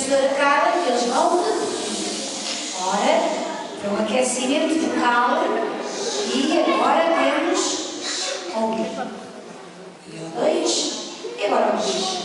professora Carla, que eles vão repetir. Ora, foi um aquecimento vocal e agora temos ao vivo. E o 2, e agora o 3.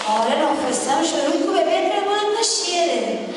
Ora, não façamos barulho que o bebê acabou de nascer.